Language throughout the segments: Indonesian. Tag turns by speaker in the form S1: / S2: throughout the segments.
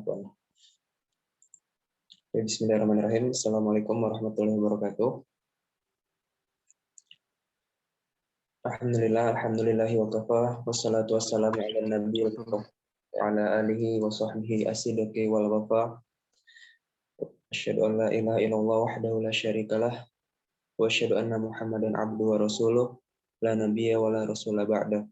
S1: Afwan. Bismillahirrahmanirrahim. Assalamualaikum warahmatullahi wabarakatuh. Alhamdulillahi wa kafa, wassalatu wassalamu ala nabiyil kafa, wa ala alihi wa sahbihi as-sidqi wal wafa. Asyhadu an la ilaha illallah wahdahu la syarikalah, wa asyhadu anna Muhammadan abduhu wa rasuluh, la nabiyya wa la rasula ba'da.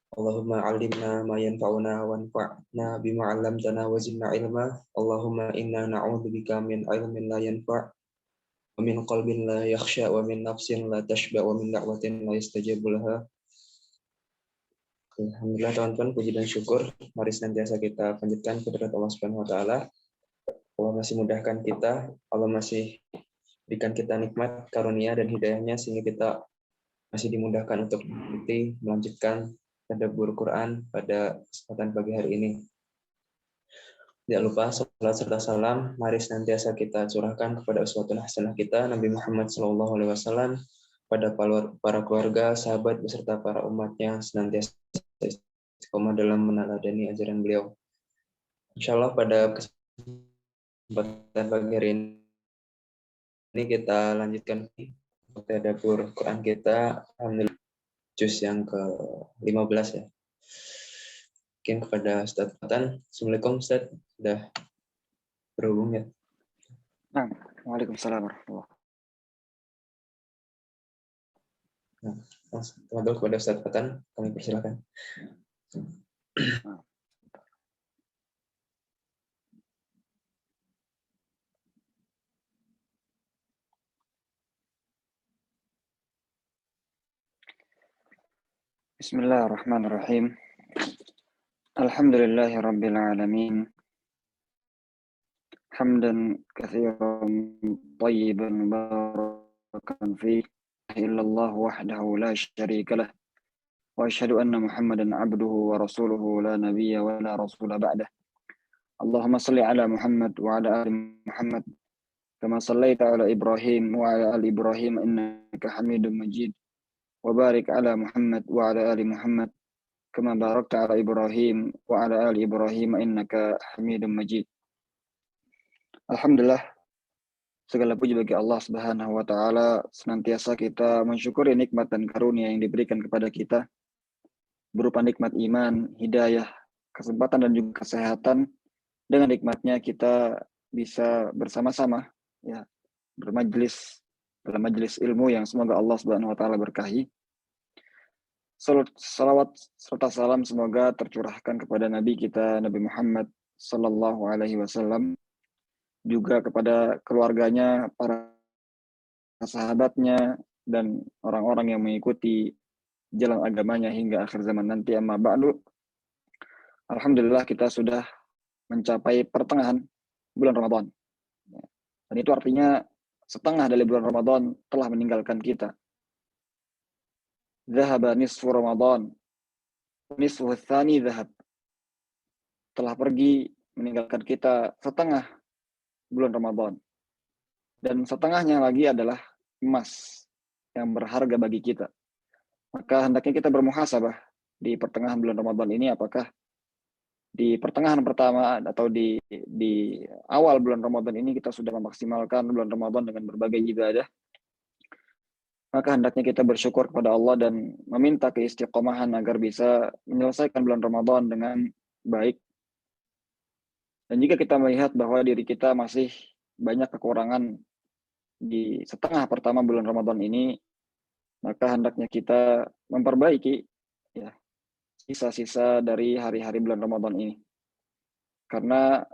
S1: Allahumma 'allimna ma yanfa'una wanfa'na bima 'allamtana wa zidna ilma. Allahumma inna na'udzubika min 'ilmin la yanfa' wa min qalbin la yakhsha wa min nafsin la tashba wa min da'watin la yastajabu laha. Alhamdulillah teman-teman, puji dan syukur mari senantiasa kita panjatkan kehadirat Allah Subhanahu wa taala. Allah masih mudahkan kita, Allah masih berikan kita nikmat, karunia dan hidayahnya sehingga kita masih dimudahkan untuk mengikuti, melanjutkan tadabbur Quran pada kesempatan pagi hari ini. Tidak lupa salat serta salam mari senantiasa kita curahkan kepada uswatun hasanah kita Nabi Muhammad SAW, pada para keluarga, sahabat beserta para umatnya senantiasa istiqomah dalam meneladani ajaran beliau. Insyaallah pada kesempatan pagi hari ini kita lanjutkan tadabbur Quran kita, alhamdulillah juz yang ke-15 ya. Mungkin kepada Ustaz Fatan. Assalamualaikum Ustaz, sudah berhubung ya.
S2: Nah, waalaikumsalam warahmatullahi.
S1: Nah, kepada Ustaz Fatan, kami persilakan.
S2: Bismillahirrahmanirrahim. Alhamdulillahi rabbil alamin. Hamdan katsiran thayyiban barakan fihi, illallah wahdahu la syarika lah. Wa asyhadu anna Muhammadan abduhu wa rasuluhu la nabiyya wa la rasula ba'dah. Allahumma shalli ala Muhammad wa ala ali Muhammad kama shallaita ala Ibrahim wa ala ali Ibrahim innaka Hamidum Majid. Wa barik ala Muhammad wa ala ali Muhammad kama barakta ala Ibrahim wa ala ali Ibrahim innaka Hamidum Majid. Alhamdulillah, segala puji bagi Allah Subhanahu wa taala. Senantiasa kita mensyukuri nikmat dan karunia yang diberikan kepada kita berupa nikmat iman, hidayah, kesempatan dan juga kesehatan. Dengan nikmatnya kita bisa bersama-sama ya bermajlis dalam majelis ilmu yang semoga Allah Subhanahu wa taala berkahi. Salawat serta salam semoga tercurahkan kepada Nabi kita Nabi Muhammad sallallahu alaihi wasallam, juga kepada keluarganya, para sahabatnya dan orang-orang yang mengikuti jalan agamanya hingga akhir zaman nanti. Amma ba'du. Alhamdulillah kita sudah mencapai pertengahan bulan Ramadan. Dan itu artinya setengah dari bulan Ramadan telah meninggalkan kita. Zahaba nisfu Ramadan, nisfu tsani zahab. Telah pergi meninggalkan kita setengah bulan Ramadan. Dan setengahnya lagi adalah emas yang berharga bagi kita. Maka hendaknya kita bermuhasabah di pertengahan bulan Ramadan ini, apakah di pertengahan pertama atau di awal bulan Ramadan ini kita sudah memaksimalkan bulan Ramadan dengan berbagai ibadah. Maka hendaknya kita bersyukur kepada Allah dan meminta keistiqomahan agar bisa menyelesaikan bulan Ramadan dengan baik. Dan jika kita melihat bahwa diri kita masih banyak kekurangan di setengah pertama bulan Ramadan ini, maka hendaknya kita memperbaiki ya sisa-sisa dari hari-hari bulan Ramadan ini. Karena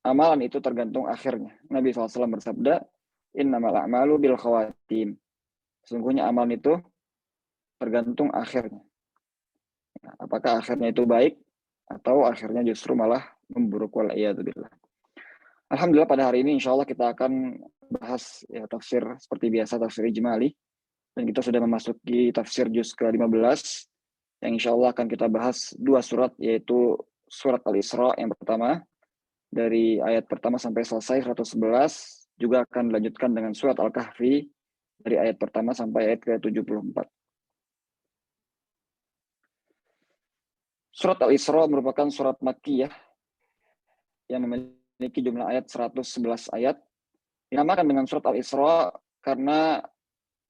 S2: amalan itu tergantung akhirnya. Nabi SAW bersabda, innamal a'malu bil khawatim. Sesungguhnya amalan itu tergantung akhirnya. Apakah akhirnya itu baik atau akhirnya justru malah memburuk, wal'iyadzubillah. Alhamdulillah pada hari ini insya Allah kita akan bahas ya tafsir seperti biasa, tafsir ijmali. Dan kita sudah memasuki tafsir juz ke-15 yang insya Allah akan kita bahas dua surat, yaitu surat Al-Isra yang pertama dari ayat pertama sampai selesai 111, juga akan dilanjutkan dengan surat Al-Kahfi dari ayat pertama sampai ayat ke-74. Surat Al-Isra merupakan surat Makkiyah yang memiliki jumlah ayat 111 ayat. Dinamakan dengan surat Al-Isra karena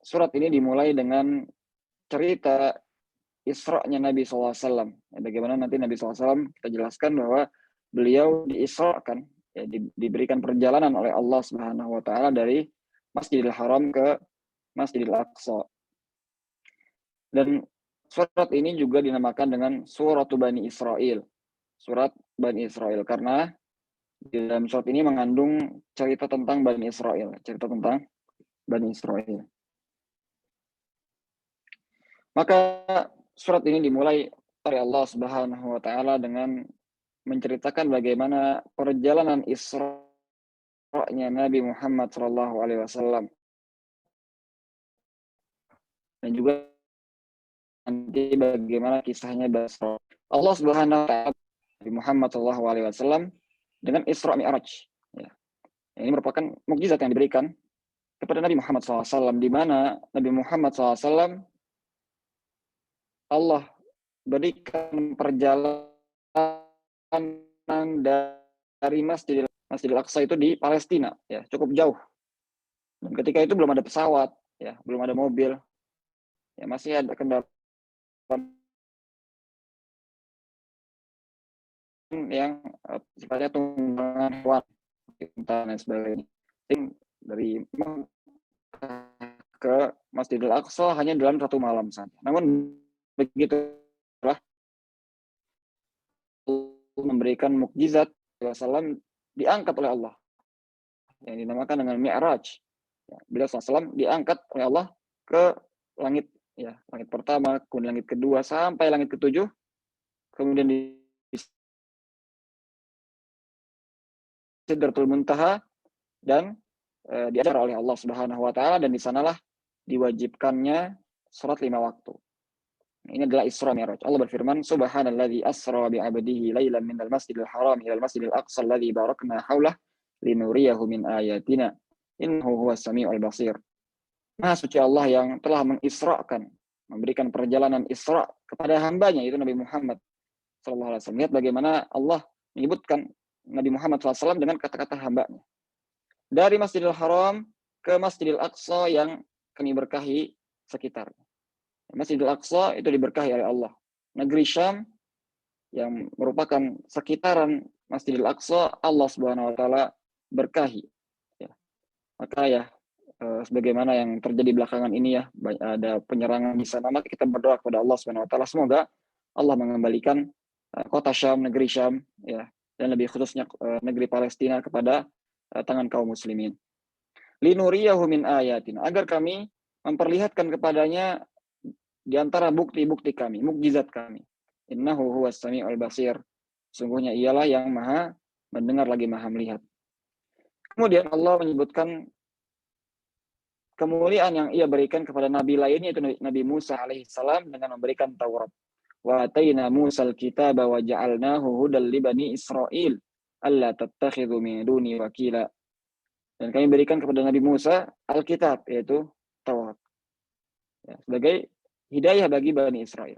S2: surat ini dimulai dengan cerita Isra-nya Nabi SAW. Ya, bagaimana nanti Nabi SAW kita jelaskan bahwa beliau diisrakan, ya, diberikan perjalanan oleh Allah Subhanahu Wa Taala dari Masjidil Haram ke Masjidil Aqsa. Dan surat ini juga dinamakan dengan Surat Bani Israel, surat Bani Israel, karena di dalam surat ini mengandung cerita tentang Bani Israel, cerita tentang Bani Israel. Maka surat ini dimulai oleh Allah Subhanahu Wa Taala dengan menceritakan bagaimana perjalanan Isra-nya Nabi Muhammad SAW, dan juga nanti bagaimana kisahnya Basra. Allah Subhanahu Wa Taala Nabi Muhammad SAW dengan Isra Mi'raj. Ya. Ini merupakan mukjizat yang diberikan kepada Nabi Muhammad SAW, di mana Nabi Muhammad SAW Allah berikan perjalanan dari Masjidil Aqsa itu di Palestina, ya, cukup jauh. Dan ketika itu belum ada pesawat, ya, belum ada mobil, ya, masih ada kendaraan yang sifatnya tunggangan hewan dan sebagainya. Dari ke Masjidil Aqsa hanya dalam 1 malam saja. Namun begitulah memberikan mukjizat, Rasulullah diangkat oleh Allah yang dinamakan dengan Mi'raj. Ya, beliau SAW diangkat oleh Allah ke langit, ya, langit pertama, kemudian langit kedua sampai langit ke-7, kemudian di Sidratul Muntaha, dan diajar oleh Allah Subhanahu Wa Taala, dan di sanalah diwajibkannya sholat 5 waktu. Ini adalah Isra Mi'raj. Allah berfirman, Subhanalladzi asra bi'abdihi lailan minal masjidil haram ilal masjidil aqsa alladzi barakna haulah linuriyahu min ayatina innahu huwas samiul basir. Maha suci Allah yang telah mengisrakan, memberikan perjalanan Isra kepada hambanya, yaitu Nabi Muhammad SAW. Lihat bagaimana Allah menyebutkan Nabi Muhammad SAW dengan kata-kata hambanya. Dari Masjidil Haram ke Masjidil Aqsa yang kami berkahi sekitarnya. Masjidil Aqsa itu diberkahi oleh Allah. Negeri Syam yang merupakan sekitaran Masjidil Aqsa, Allah Subhanahu Wa Taala berkahi. Ya. Maka ya, sebagaimana yang terjadi belakangan ini, ya, ada penyerangan di sana, maka kita berdoa kepada Allah Subhanahu Wa Taala semoga Allah mengembalikan kota Syam, negeri Syam, ya, dan lebih khususnya negeri Palestina kepada tangan kaum muslimin. Linuriyahu min ayatina, agar kami memperlihatkan kepadanya di antara bukti-bukti kami, mukjizat kami. Innahu huwas samiul basir. Sungguhnya ialah yang maha mendengar lagi maha melihat. Kemudian Allah menyebutkan kemuliaan yang ia berikan kepada nabi lainnya, yaitu Nabi Musa alaihissalam, dengan memberikan Taurat. Wa ataina Musal kitaba wa ja'alnahu hudal li bani Israil alla tattakhidhu min duni wakila. Dan kami berikan kepada Nabi Musa Alkitab, yaitu Taurat, ya, sebagai hidayah bagi Bani Israel.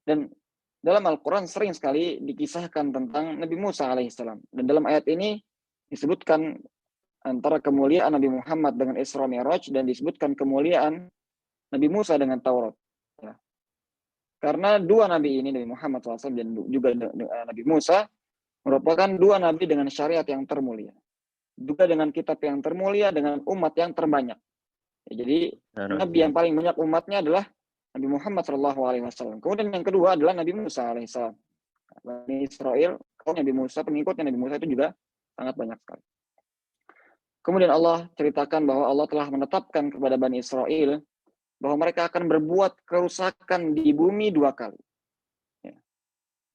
S2: Dan dalam Al-Quran sering sekali dikisahkan tentang Nabi Musa alaihissalam. Dan dalam ayat ini disebutkan antara kemuliaan Nabi Muhammad dengan Isra Mi'raj, dan disebutkan kemuliaan Nabi Musa dengan Taurat. Ya. Karena dua nabi ini, Nabi Muhammad SAW dan juga Nabi Musa, merupakan dua nabi dengan syariat yang termulia. Juga dengan kitab yang termulia, dengan umat yang terbanyak. Ya, jadi nabi yang paling banyak umatnya adalah Nabi Muhammad SAW. Kemudian yang kedua adalah Nabi Musa alaihissalam. Bani Israel, kaum Nabi Musa, pengikutnya Nabi Musa itu juga sangat banyak sekali. Kemudian Allah ceritakan bahwa Allah telah menetapkan kepada Bani Israel bahwa mereka akan berbuat kerusakan di bumi 2 kali.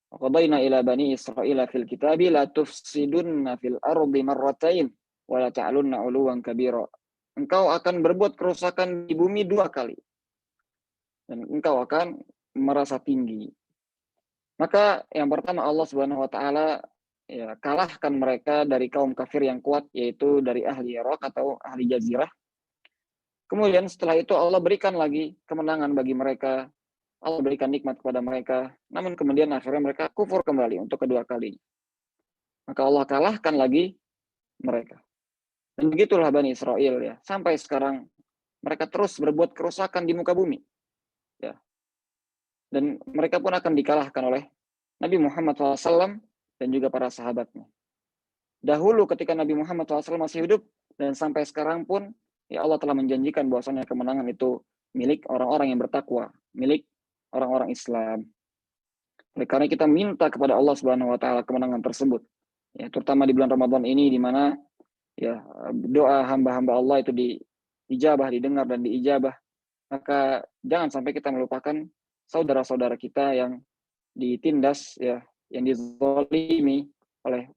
S2: Qadaina ila bani Israila fil kitabi la tufsidunna fil ardi marratain wa la ta'lunna 'uluwan kabira. Engkau akan berbuat kerusakan di bumi 2 kali. Dan engkau akan merasa tinggi. Maka yang pertama, Allah Subhanahu Wa Taala, ya, kalahkan mereka dari kaum kafir yang kuat, yaitu dari ahli Irak atau ahli Jazirah. Kemudian setelah itu Allah berikan lagi kemenangan bagi mereka Allah berikan nikmat kepada mereka, namun kemudian akhirnya mereka kufur kembali untuk kedua kalinya. Maka Allah kalahkan lagi mereka. Dan begitulah Bani Israel ya, sampai sekarang mereka terus berbuat kerusakan di muka bumi. Ya. Dan mereka pun akan dikalahkan oleh Nabi Muhammad SAW dan juga para sahabatnya. Dahulu ketika Nabi Muhammad SAW masih hidup dan sampai sekarang pun ya Allah telah menjanjikan bahwasanya kemenangan itu milik orang-orang yang bertakwa, milik orang-orang Islam. Oleh karena kita minta kepada Allah Subhanahu wa taala kemenangan tersebut. Ya, terutama di bulan Ramadan ini di mana ya doa hamba-hamba Allah itu diijabah, didengar dan diijabah. Maka jangan sampai kita melupakan saudara-saudara kita yang ditindas ya, yang dizalimi oleh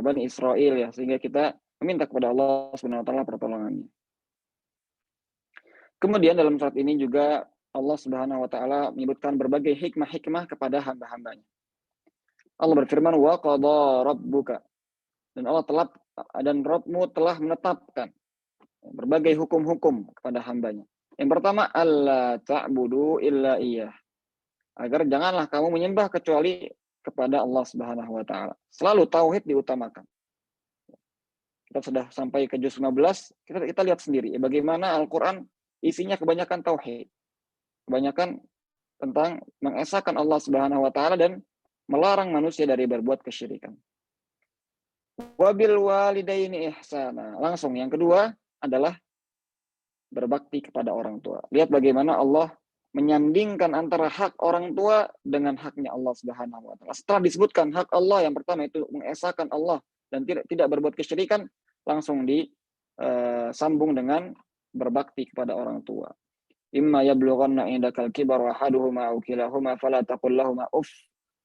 S2: Bani Israel ya, sehingga kita meminta kepada Allah Subhanahu wa taala pertolongannya. Kemudian dalam surat ini juga Allah Subhanahu wa taala menyebutkan berbagai hikmah-hikmah kepada hamba-hambanya. Allah berfirman, wa qada rabbuka, dan Allah telah dan Rabbmu telah menetapkan berbagai hukum-hukum kepada hambanya. Yang pertama, alla ta'budu illa iyyah, agar janganlah kamu menyembah kecuali kepada Allah Subhanahu wa taala. Selalu tauhid diutamakan. Kita sudah sampai ke juz 15, kita lihat sendiri ya, bagaimana Al-Qur'an isinya kebanyakan tauhid. Kebanyakan tentang mengesahkan Allah Subhanahu wa taala dan melarang manusia dari berbuat kesyirikan. Wabil walidaini ihsana. Langsung yang kedua adalah berbakti kepada orang tua. Lihat bagaimana Allah menyandingkan antara hak orang tua dengan haknya Allah Subhanahu wa taala. Setelah disebutkan hak Allah yang pertama itu mengesahkan Allah dan tidak berbuat kesyirikan, langsung disambung dengan berbakti kepada orang tua. Imma yablughanna indakal kibara ahaduhuma aw kilahuma fala taqul lahumu uff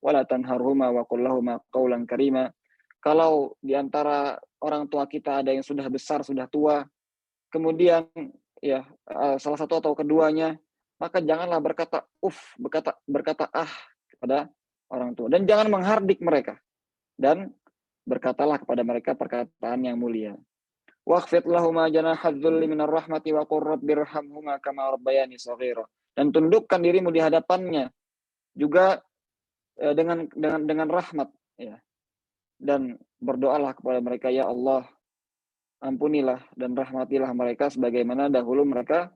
S2: wala tanharhuma wa qul lahumu qawlan karima. Kalau di antara orang tua kita ada yang sudah besar, sudah tua, kemudian ya salah satu atau keduanya, maka janganlah berkata berkata kepada orang tua, dan jangan menghardik mereka, dan berkatalah kepada mereka perkataan yang mulia. Wakhfid lahuma janahadz dzulli minar rahmati wa qur rabbirhamhuma kama rabbayani shaghira. Dan tundukkan dirimu di hadapannya juga dengan rahmat ya. Dan berdoalah kepada mereka, ya Allah, ampunilah dan rahmatilah mereka sebagaimana dahulu mereka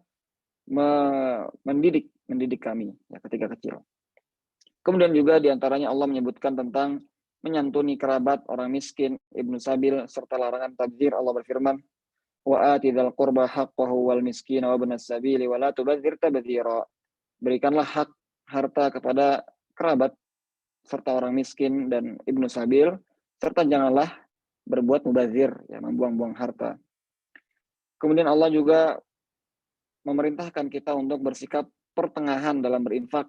S2: mendidik kami ya, ketika kecil. Kemudian juga diantaranya Allah menyebutkan tentang menyantuni kerabat, orang miskin, ibnu sabil, serta larangan tabdzir. Allah berfirman, wa atidzal qurba haqqahu wal miskina wa ibnas sabili wa la tubadzir tabdzira. Berikanlah hak harta kepada kerabat serta orang miskin dan ibnu sabil, serta janganlah berbuat mubazir, ya, membuang-buang harta. Kemudian Allah juga memerintahkan kita untuk bersikap pertengahan dalam berinfak.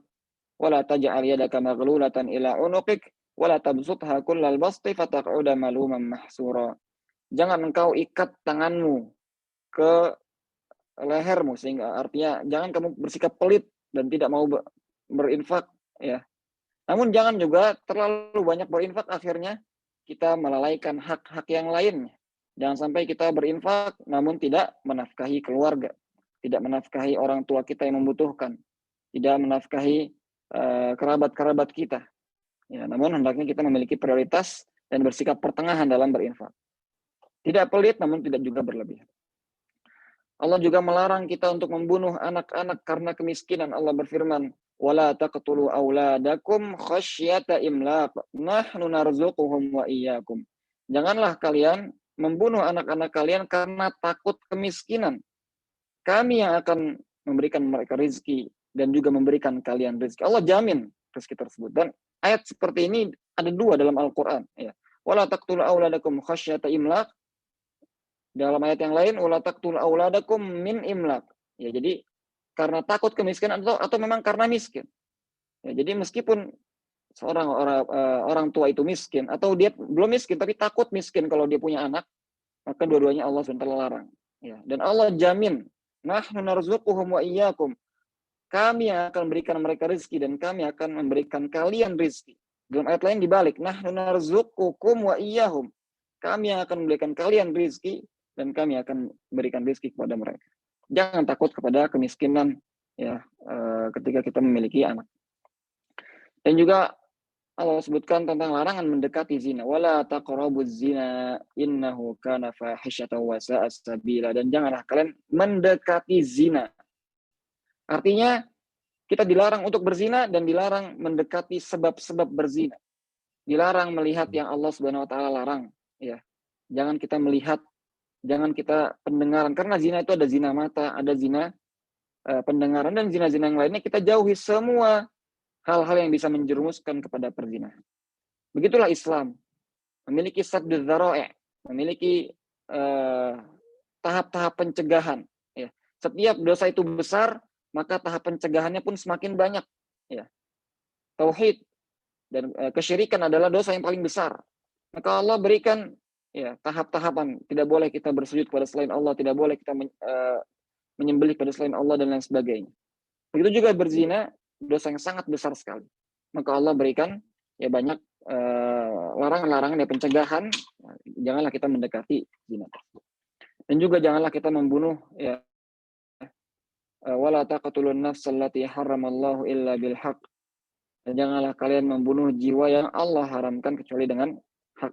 S2: Wala taj'al yadaka maghlulatan ila unuqik wala tabsutha kullal basti fataq'uda maluman mahsura. Jangan engkau ikat tanganmu ke lehermu, sehingga artinya jangan kamu bersikap pelit dan tidak mau berinfak ya. Namun jangan juga terlalu banyak berinfak, akhirnya kita melalaikan hak-hak yang lainnya. Jangan sampai kita berinfak namun tidak menafkahi keluarga, tidak menafkahi orang tua kita yang membutuhkan, tidak menafkahi kerabat-kerabat kita. Ya, namun hendaknya kita memiliki prioritas dan bersikap pertengahan dalam berinfak. Tidak pelit namun tidak juga berlebihan. Allah juga melarang kita untuk membunuh anak-anak karena kemiskinan. Allah berfirman, wala taqtulu auladakum khasyata imlaq nahnu narzuquhum wa iyyakum. Janganlah kalian membunuh anak-anak kalian karena takut kemiskinan. Kami yang akan memberikan mereka rezeki dan juga memberikan kalian rezeki. Allah jamin rezeki tersebut. Dan ayat seperti ini ada dua dalam Al-Qur'an ya. Wala taqtulu auladakum khasyata imlaq. Dalam ayat yang lain, wala taqtulu auladakum min imlaq. Ya, jadi karena takut kemiskinan atau memang karena miskin. Ya, jadi meskipun seorang orang tua itu miskin atau dia belum miskin tapi takut miskin kalau dia punya anak, maka dua-duanya Allah SWT larang. Ya, dan Allah jamin, nahnu narzuquhum wa iyyakum. Kami akan memberikan mereka rezeki dan kami akan memberikan kalian rezeki. Dalam ayat lain dibalik, nahnu narzuqukum wa iyyahum. Kami yang akan memberikan kalian rezeki dan kami akan berikan rezeki kepada mereka. Jangan takut kepada kemiskinan ya ketika kita memiliki anak. Dan juga Allah sebutkan tentang larangan mendekati zina. Wala taqrabuz zina innahu kana fahisyatan wa sa'a sabila. Dan janganlah kalian mendekati zina. Artinya kita dilarang untuk berzina dan dilarang mendekati sebab-sebab berzina. Dilarang melihat yang Allah Subhanahu wa taala larang, ya. Jangan kita melihat, jangan kita pendengaran, karena zina itu ada zina mata, ada zina pendengaran, dan zina-zina yang lainnya. Kita jauhi semua hal-hal yang bisa menjerumuskan kepada perzinahan. Begitulah Islam, memiliki sadduz dzara'i', memiliki tahap-tahap pencegahan. Ya. Setiap dosa itu besar, maka tahap pencegahannya pun semakin banyak. Ya. Tauhid dan kesyirikan adalah dosa yang paling besar. Maka Allah berikan ya tahap-tahapan. Tidak boleh kita bersujud kepada selain Allah, tidak boleh kita menyembelih pada selain Allah dan lain sebagainya. Begitu juga berzina, dosa yang sangat besar sekali. Maka Allah berikan ya banyak larangan-larangan ya pencegahan. Janganlah kita mendekati zina. Dan juga janganlah kita membunuh ya wala taqtulun nafsal lati haramallahu illa bil haqq. Dan janganlah kalian membunuh jiwa yang Allah haramkan kecuali dengan hak.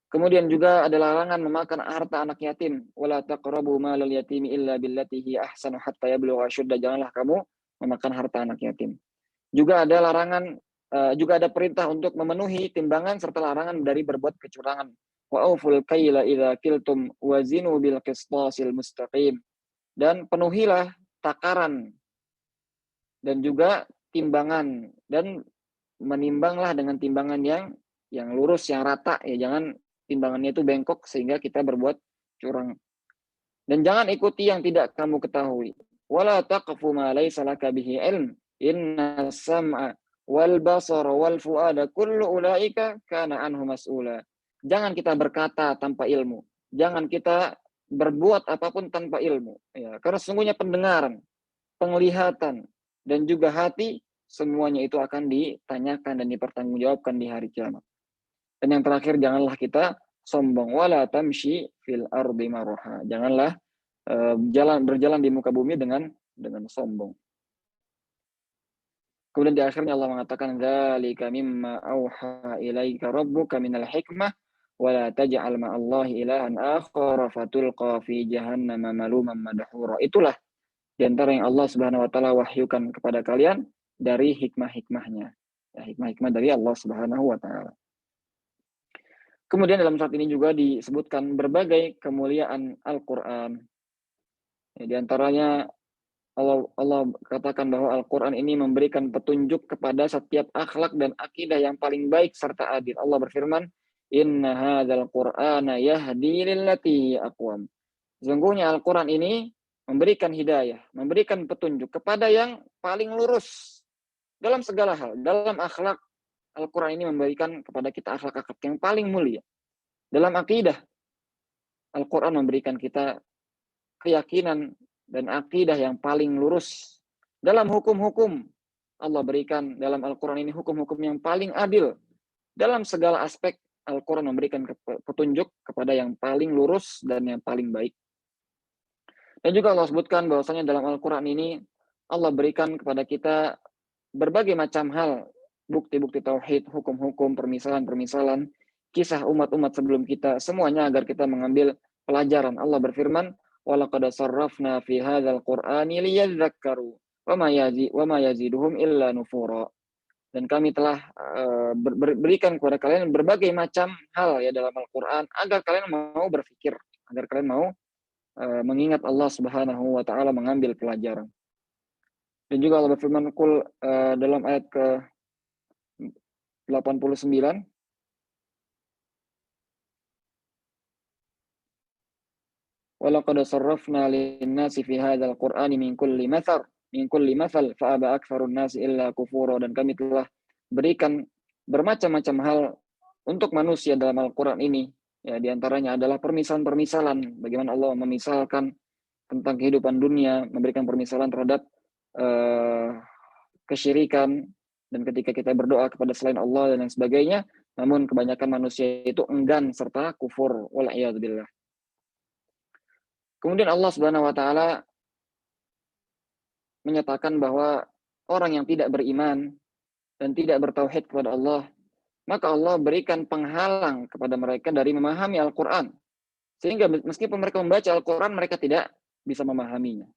S2: Kemudian juga ada larangan memakan harta anak yatim. Wala taqrabu malal yatimi illa billati hi ahsanu hatta yablugha asyudda. Janganlah kamu memakan harta anak yatim. Juga ada larangan, juga ada perintah untuk memenuhi timbangan serta larangan dari berbuat kecurangan. Wa auful kaila idza kiltum wazinu bil qistasil mustaqim. Dan penuhilah takaran dan juga timbangan, dan menimbanglah dengan timbangan yang lurus, yang rata, ya. Jangan timbangannya itu bengkok sehingga kita berbuat curang. Dan jangan ikuti yang tidak kamu ketahui. Wala taqfu ma laysa laka bihi ilm. Inna sam'a wal basara wal fuada kullu ulaika kana anhu mas'ula. Jangan kita berkata tanpa ilmu. Jangan kita berbuat apapun tanpa ilmu. Ya, karena sesungguhnya pendengaran, penglihatan, dan juga hati, semuanya itu akan ditanyakan dan dipertanggungjawabkan di hari kiamat. Dan yang terakhir, janganlah kita sombong. Wala tamshi fil ardi maroha. Janganlah berjalan di muka bumi dengan sombong. Kemudian di akhirnya Allah mengatakan, dzalika mimma auha ilaika rabbuka minal hikmah wala taj'al ma'allahi ilahan akhar fatulqa fi jahannam maluman madhura. Itulah di antara yang Allah Subhanahu wa taala wahyukan kepada kalian dari hikmah-hikmahnya. Ya, hikmah-hikmah dari Allah Subhanahu wa taala. Kemudian dalam surat ini juga disebutkan berbagai kemuliaan Al-Qur'an. Ya, di antaranya Allah katakan bahwa Al-Quran ini memberikan petunjuk kepada setiap akhlak dan akidah yang paling baik serta adil. Allah berfirman, Inna hadzal Qur'ana yahdi lillati aqwam. Sesungguhnya Al-Quran ini memberikan hidayah, memberikan petunjuk kepada yang paling lurus dalam segala hal. Dalam akhlak, Al-Quran ini memberikan kepada kita akhlak-akhlak yang paling mulia. Dalam akidah, Al-Quran memberikan kita keyakinan dan akidah yang paling lurus. Dalam hukum-hukum, Allah berikan dalam Al-Quran ini hukum-hukum yang paling adil. Dalam segala aspek, Al-Quran memberikan petunjuk kepada yang paling lurus dan yang paling baik. Dan juga Allah sebutkan bahwasanya dalam Al-Quran ini, Allah berikan kepada kita berbagai macam hal, bukti-bukti tauhid, hukum-hukum, permisalan-permisalan, kisah umat-umat sebelum kita, semuanya agar kita mengambil pelajaran. Allah berfirman, وَلَقَدْ صَرَّفْنَا فِي هَذَا الْقُرْآنِ لِيَذَّكَّرُوا وَمَا يَزِيدُهُمْ إِلَّا نُفُورًا. Dan kami telah berikan kepada kalian berbagai macam hal ya dalam Al-Quran agar kalian mau berpikir, agar kalian mau mengingat Allah Subhanahu wa taala, mengambil pelajaran. Dan juga Allah berfirman dalam ayat ke-89, وَلَقَدْ صَرَّفْنَا لِلنَّاسِ فِي هَذَا الْقُرْآنِ مِنْ كُلِّ مَثَلٍ فَأَبَى أَكْثَرُ النَّاسِ إِلَّا كُفُورًا. Dan kami telah berikan bermacam-macam hal untuk manusia dalam Al-Quran ini. Ya, di antaranya adalah permisalan-permisalan. Bagaimana Allah memisalkan tentang kehidupan dunia, memberikan permisalan terhadap kesyirikan, dan ketika kita berdoa kepada selain Allah dan lain sebagainya. Namun kebanyakan manusia itu enggan serta kufur. Wal'iyadzubillah. Kemudian Allah Subhanahu wa taala menyatakan bahwa orang yang tidak beriman dan tidak bertauhid kepada Allah, maka Allah berikan penghalang kepada mereka dari memahami Al-Quran. Sehingga meskipun mereka membaca Al-Quran, mereka tidak bisa memahaminya.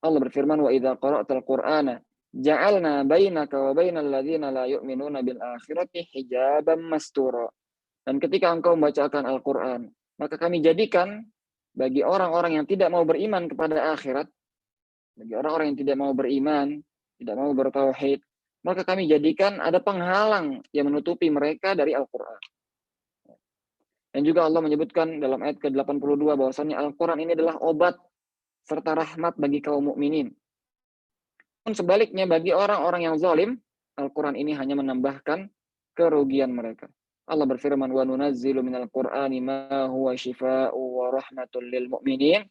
S2: Allah berfirman, wa idza qara'tal Qur'ana ja'alna bainaka wa bainal ladzina la yu'minuna bil akhirati hijaban mastura. Dan ketika engkau membacakan Al-Quran, maka kami jadikan bagi orang-orang yang tidak mau beriman kepada akhirat, bagi orang-orang yang tidak mau beriman, tidak mau bertauhid, maka kami jadikan ada penghalang yang menutupi mereka dari Al-Quran. Dan juga Allah menyebutkan dalam ayat ke-82 bahwasannya Al-Quran ini adalah obat serta rahmat bagi kaum mukminin. Pun sebaliknya bagi orang-orang yang zalim, Al-Quran ini hanya menambahkan kerugian mereka. Allah berfirman, wa nunazzilu minal Qur'ani ma huwa shifaa'u wa rahmatul lil mu'minin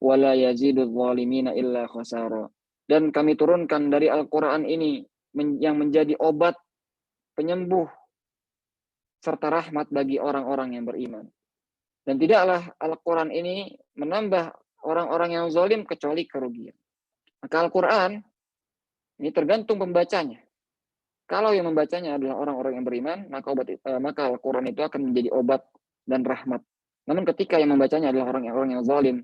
S2: wa la yazidul zalimina illa khasara. Dan kami turunkan dari Al-Quran ini yang menjadi obat, penyembuh, serta rahmat bagi orang-orang yang beriman. Dan tidaklah Al-Quran ini menambah orang-orang yang zalim kecuali kerugian. Maka Al-Quran ini tergantung pembacanya. Kalau yang membacanya adalah orang-orang yang beriman, maka Al-Quran itu akan menjadi obat dan rahmat. Namun ketika yang membacanya adalah orang-orang yang zalim,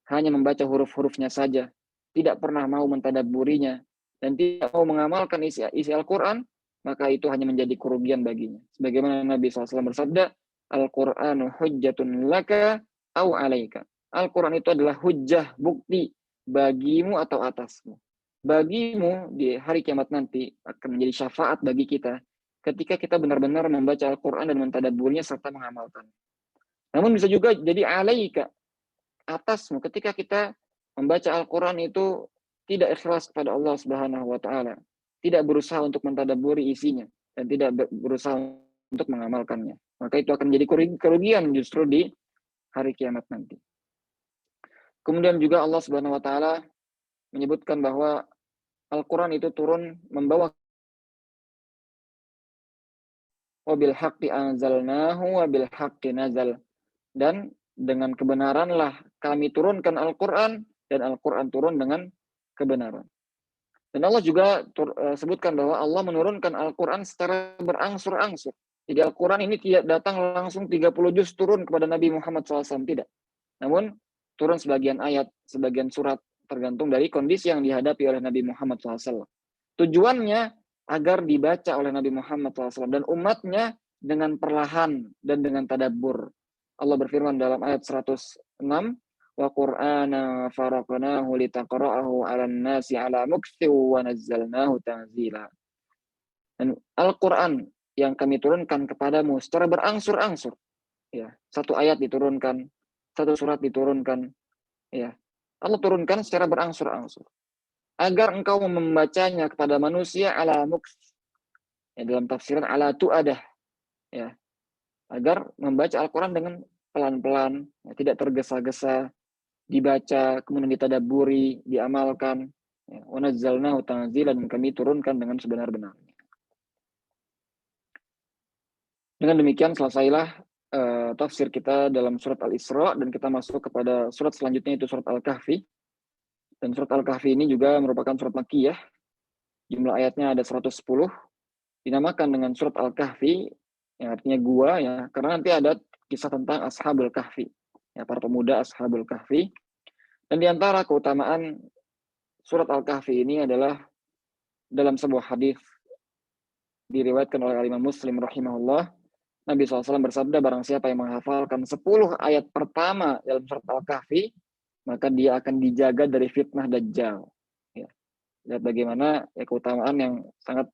S2: hanya membaca huruf-hurufnya saja, tidak pernah mau mentadabburinya, dan tidak mau mengamalkan isi Al-Quran, maka itu hanya menjadi kerugian baginya. Sebagaimana Nabi SAW bersabda, Al-Qur'anu hujjatun laka au alaika. Al-Quran itu adalah hujjah, bukti bagimu atau atasmu. Bagimu di hari kiamat nanti akan menjadi syafaat bagi kita ketika kita benar-benar membaca Al-Quran dan mentadabburinya serta mengamalkan. Namun bisa juga jadi alaika, atasmu, ketika kita membaca Al-Quran itu tidak ikhlas kepada Allah Subhanahu wa taala, tidak berusaha untuk mentadabburi isinya dan tidak berusaha untuk mengamalkannya. Maka itu akan menjadi kerugian justru di hari kiamat nanti. Kemudian juga Allah Subhanahu wa taala menyebutkan bahwa Al-Quran itu turun membawa wabil haqqi anzalnahu wabil haqqi nazal. Dan dengan kebenaranlah kami turunkan Al-Quran, dan Al-Quran turun dengan kebenaran. Dan Allah juga sebutkan bahwa Allah menurunkan Al-Quran secara berangsur-angsur. Jadi Al-Quran ini tidak datang langsung 30 juz turun kepada Nabi Muhammad SAW, tidak. Namun turun sebagian ayat, sebagian surat, tergantung dari kondisi yang dihadapi oleh Nabi Muhammad SAW. Tujuannya agar dibaca oleh Nabi Muhammad SAW dan umatnya dengan perlahan dan dengan tadabbur. Allah berfirman dalam ayat 106, wa qur'ana faraqnahu litaqra'ahu 'alan nasi 'ala mukthi wa nazzalnahu tanzila. Dan Al-Qur'an yang kami turunkan kepadamu secara berangsur-angsur. Ya, satu ayat diturunkan, satu surat diturunkan, ya. Allah turunkan secara berangsur-angsur agar engkau membacanya kepada manusia 'ala mukth. Ya, dalam tafsiran 'ala tu'adah, ya. Agar membaca Al-Quran dengan pelan-pelan, ya, tidak tergesa-gesa, dibaca, kemudian ditadabburi, diamalkan. Wa nazzalnahu tanzilan, dan kami turunkan dengan sebenar-benarnya. Dengan demikian selesailah tafsir kita dalam surat Al-Isra, dan kita masuk kepada surat selanjutnya, itu surat Al-Kahfi. Dan surat Al-Kahfi ini juga merupakan surat Makkiyah. Jumlah ayatnya ada 110. Dinamakan dengan surat Al-Kahfi, yang artinya gua, ya, karena nanti ada kisah tentang Ashabul Kahfi, ya, para pemuda Ashabul Kahfi. Dan di antara keutamaan surat Al-Kahfi ini adalah dalam sebuah hadis diriwayatkan oleh Imam Muslim rahimahullah, Nabi SAW bersabda, barang siapa yang menghafalkan 10 ayat pertama dalam surat Al-Kahfi, maka dia akan dijaga dari fitnah Dajjal. Ya. Lihat bagaimana ya, keutamaan yang sangat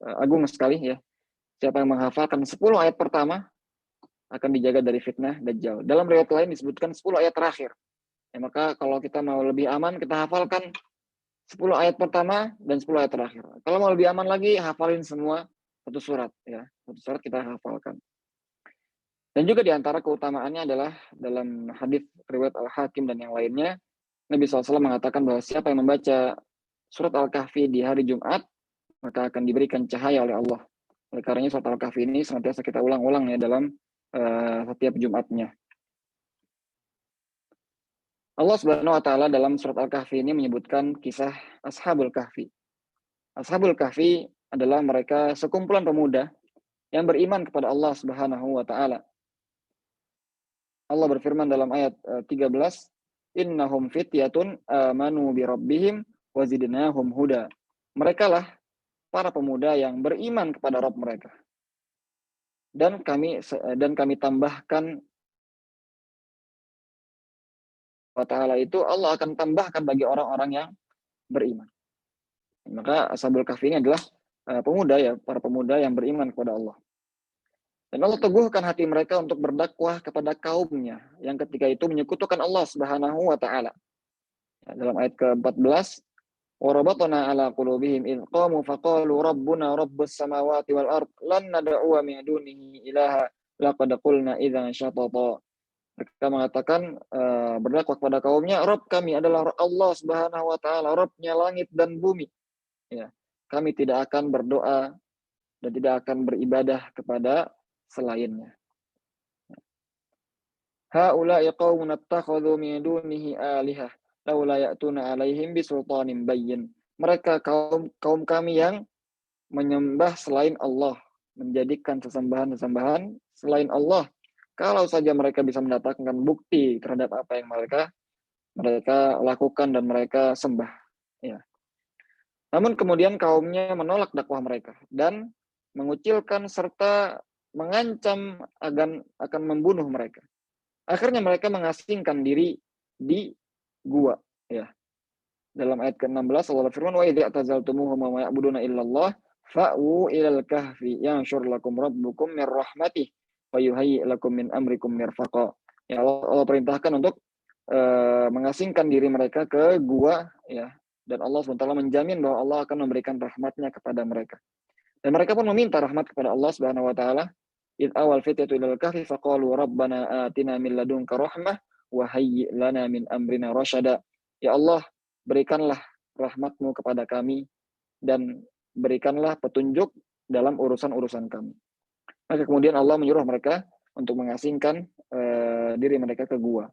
S2: agung sekali, ya. Siapa yang menghafalkan 10 ayat pertama akan dijaga dari fitnah Dajjal. Dalam riwayat lain disebutkan 10 ayat terakhir. Ya, maka kalau kita mau lebih aman, kita hafalkan 10 ayat pertama dan 10 ayat terakhir. Kalau mau lebih aman lagi, hafalin semua satu surat, ya. Satu surat kita hafalkan. Dan juga di antara keutamaannya adalah dalam hadis riwayat Al-Hakim dan yang lainnya, Nabi SAW mengatakan bahwa siapa yang membaca surat Al-Kahfi di hari Jumat, maka akan diberikan cahaya oleh Allah. Oleh karenanya surat Al-Kahfi ini senantiasa kita ulang-ulang, ya, dalam setiap Jumatnya. Allah Subhanahu wa taala dalam surat Al-Kahfi ini menyebutkan kisah Ashabul Kahfi. Ashabul Kahfi adalah mereka sekumpulan pemuda yang beriman kepada Allah Subhanahu wa taala. Allah berfirman dalam ayat 13, "Innahum fityatun amanu bi rabbihim wa zidnahum huda." Mereka lah para pemuda yang beriman kepada Rabb mereka. Dan kami tambahkan wa ta'ala itu Allah akan tambahkan bagi orang-orang yang beriman. Maka Ashabul Kahfi ini adalah pemuda ya, para pemuda yang beriman kepada Allah. Dan Allah teguhkan hati mereka untuk berdakwah kepada kaumnya yang ketika itu menyekutukan Allah Subhanahu wa taala. Dalam ayat ke-14, "Warabatna 'ala qulubihim id qamu faqalu rabbuna rabbus samawati wal ard lan nad'uwa min dunihi ilaha laqad qulna idzan syatata." Mereka mengatakan berdakwah kepada kaumnya, Rabb kami adalah Allah Subhanahu wa taala, Rabbnya langit dan bumi. Ya, kami tidak akan berdoa dan tidak akan beribadah kepada selainnya. Haula'i qaumun attakhadhu min dunihi alihah laula ya'tuna 'alaihim bisultanin bayyin. Mereka kaum kami yang menyembah selain Allah, menjadikan sesembahan-sesembahan selain Allah. Kalau saja mereka bisa mendatangkan bukti terhadap apa yang mereka lakukan dan mereka sembah. Ya. Namun kemudian kaumnya menolak dakwah mereka dan mengucilkan serta mengancam akan membunuh mereka. Akhirnya mereka mengasingkan diri di gua. Ya. Dalam ayat ke-16 Allah berfirman, "Wa idza tazaltumuhum wa ya'buduna illallah fa'u ilal kahfi yanshur lakum rabbukum mir rahmatih wa yuhayyi lakum min amrikum mirfaqa." Ya, Allah perintahkan untuk mengasingkan diri mereka ke gua ya, dan Allah SWT menjamin bahwa Allah akan memberikan rahmatnya kepada mereka. Dan mereka pun meminta rahmat kepada Allah Subhanahu wa taala. Id awal fityatu ilal kahfi faqalu rabbana atina min ladunka rahmah wa hayyi lana min amrina rasyada. Ya Allah, berikanlah rahmat-Mu kepada kami dan berikanlah petunjuk dalam urusan-urusan kami. Maka kemudian Allah menyuruh mereka untuk mengasingkan diri mereka ke gua.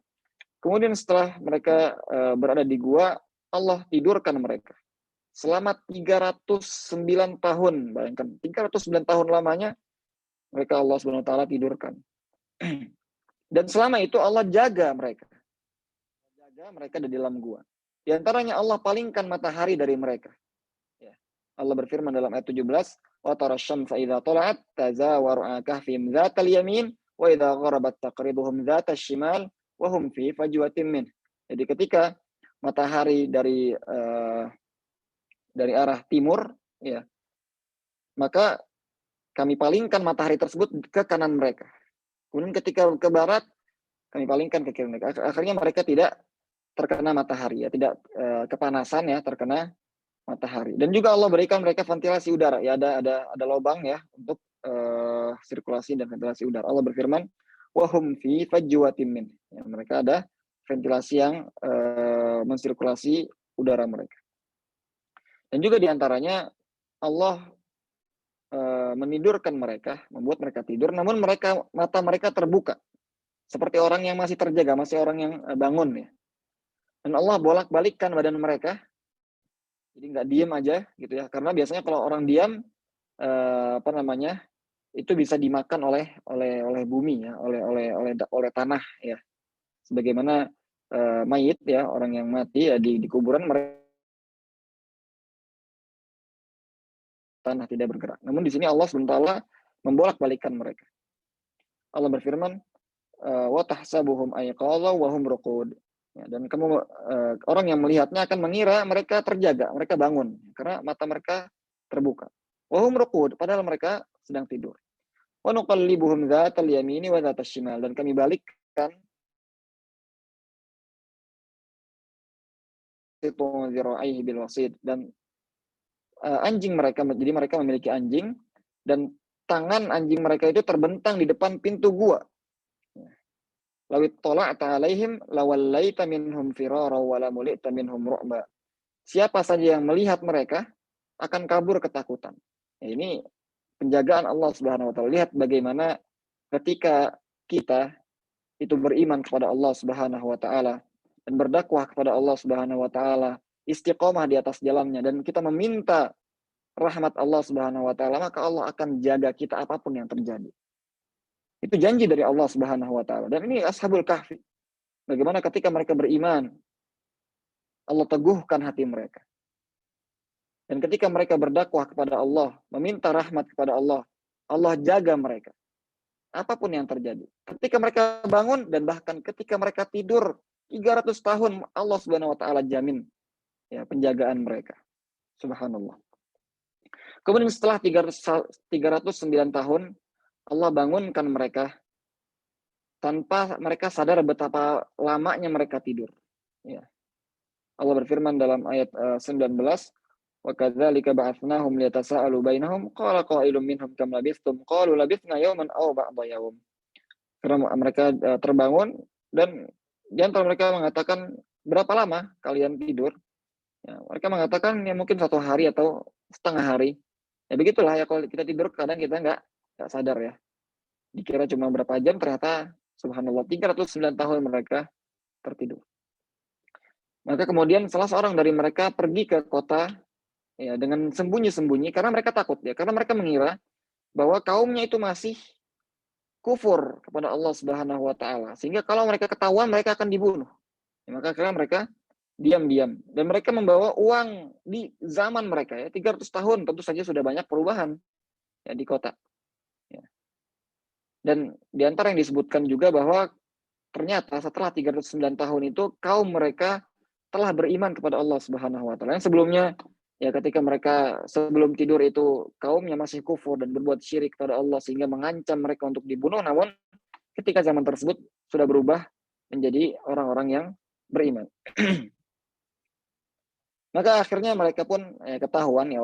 S2: Kemudian setelah mereka berada di gua, Allah tidurkan mereka. Selama 309 tahun, bayangkan 309 tahun lamanya mereka Allah Subhanahu wa taala tidurkan. Dan selama itu Allah jaga mereka. Jaga mereka di dalam gua. Di antaranya Allah palingkan matahari dari mereka. Ya. Allah berfirman dalam ayat 17, "Wa tarasyamsa idza tala'at tazawaru an kahfihim dzatal yamin wa idza gharabat taqriduhum dzatal shimal wa hum fi fajwatin min." Jadi ketika matahari dari arah timur ya, maka kami palingkan matahari tersebut ke kanan mereka. Kemudian ketika ke barat, kami palingkan ke kiri mereka. Akhirnya mereka tidak terkena matahari, ya, tidak kepanasan ya, terkena matahari. Dan juga Allah berikan mereka ventilasi udara, ya, ada lubang ya untuk sirkulasi dan ventilasi udara. Allah berfirman, "Wahum fi fajwatin min." Ya, mereka ada ventilasi yang mensirkulasi udara mereka. Dan juga diantaranya Allah menidurkan mereka, membuat mereka tidur, namun mata mereka terbuka, seperti orang yang masih terjaga, masih orang yang bangun ya. Dan Allah bolak-balikkan badan mereka, jadi nggak diem aja gitu ya. Karena biasanya kalau orang diam, itu bisa dimakan oleh bumi ya, oleh tanah ya. Sebagaimana mayit ya, orang yang mati ya di kuburan mereka tanah tidak bergerak. Namun di sini Allah SWT membolak-balikkan mereka. Allah berfirman, "Wa tahsabuhum ayqadha wa hum ruqud." Ya, dan kamu orang yang melihatnya akan mengira mereka terjaga, mereka bangun karena mata mereka terbuka. Wa hum ruqud, padahal mereka sedang tidur. Wa nuqallibuhum dzatal yamini wa dzatal shimal, dan kami balikkan zira'aihi bil wasid, dan anjing mereka, jadi mereka memiliki anjing dan tangan anjing mereka itu terbentang di depan pintu gua. Lawit tala'ta alaihim lawallaita minhum firara wa lamulita minhum ru'ba. Siapa saja yang melihat mereka akan kabur ketakutan. Ya, ini penjagaan Allah Subhanahu wa taala. Lihat bagaimana ketika kita itu beriman kepada Allah Subhanahu wa taala dan berdakwah kepada Allah Subhanahu wa taala, istiqomah di atas jalannya, dan kita meminta rahmat Allah Subhanahu wa taala, maka Allah akan jaga kita apapun yang terjadi. Itu janji dari Allah Subhanahu wa taala. Dan ini Ashabul Kahfi. Bagaimana ketika mereka beriman, Allah teguhkan hati mereka. Dan ketika mereka berdakwah kepada Allah, meminta rahmat kepada Allah, Allah jaga mereka. Apapun yang terjadi. Ketika mereka bangun dan bahkan ketika mereka tidur 300 tahun, Allah Subhanahu wa taala jamin ya penjagaan mereka. Subhanallah. Kemudian setelah 309 tahun, Allah bangunkan mereka tanpa mereka sadar betapa lamanya mereka tidur. Ya. Allah berfirman dalam ayat 19, wa kadzalika ba'atsnahum liyatasaalu bainahum qala qailun minhum kam labistum qalu labithna yawman aw ba'dha yawm. Karena mereka terbangun dan di antara mereka mengatakan, berapa lama kalian tidur? Ya, mereka mengatakan ya mungkin 1 hari atau setengah hari. Ya begitulah ya, kalau kita tidur kadang kita nggak sadar ya. Dikira cuma berapa jam, ternyata subhanallah 309 tahun mereka tertidur. Maka kemudian salah seorang dari mereka pergi ke kota ya dengan sembunyi-sembunyi karena mereka takut ya, karena mereka mengira bahwa kaumnya itu masih kufur kepada Allah Subhanahu wa taala. Sehingga kalau mereka ketahuan mereka akan dibunuh. Ya, maka akhirnya mereka diam-diam dan mereka membawa uang di zaman mereka ya 300 tahun, tentu saja sudah banyak perubahan ya di kota. Ya. Dan di antara yang disebutkan juga bahwa ternyata setelah 309 tahun itu kaum mereka telah beriman kepada Allah Subhanahu wa taala. Yang sebelumnya ya ketika mereka sebelum tidur itu kaumnya masih kufur dan berbuat syirik kepada Allah sehingga mengancam mereka untuk dibunuh, namun ketika zaman tersebut sudah berubah menjadi orang-orang yang beriman. Maka akhirnya mereka pun ketahuan ya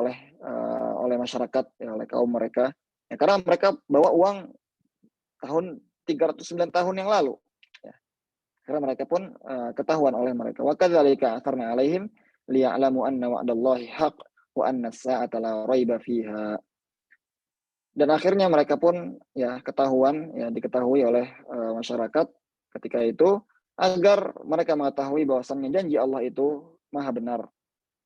S2: oleh masyarakat ya, oleh kaum mereka ya, karena mereka bawa uang tahun 309 tahun yang lalu. Karena mereka pun ketahuan oleh mereka. Wa kadzalika atsarna alaihim liya'lamu anna wa'dallahi haq wa anna as-sa'ata la raiba fiha. Dan akhirnya mereka pun ya ketahuan ya diketahui oleh masyarakat ketika itu agar mereka mengetahui bahwasannya janji Allah itu maha benar.